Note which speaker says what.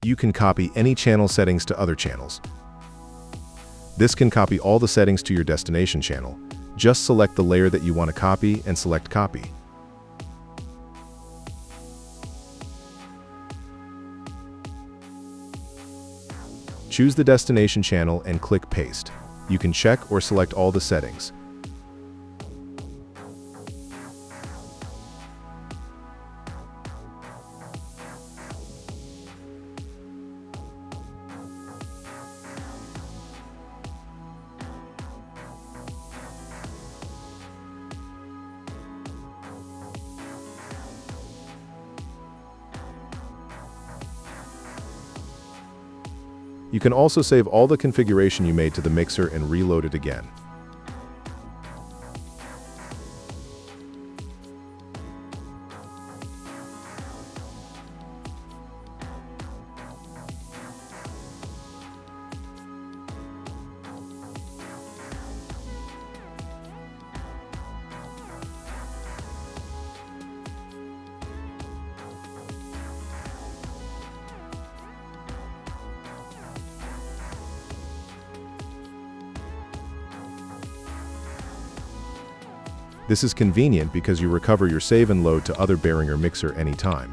Speaker 1: You can copy any channel settings to other channels. This can copy all the settings to your destination channel. Just select the layer that you want to copy and select Copy. Choose the destination channel and click Paste. You can check or select all the settings. You can also save all the configuration you made to the mixer and reload it again. This is convenient because you recover your save and load to other Behringer mixer anytime.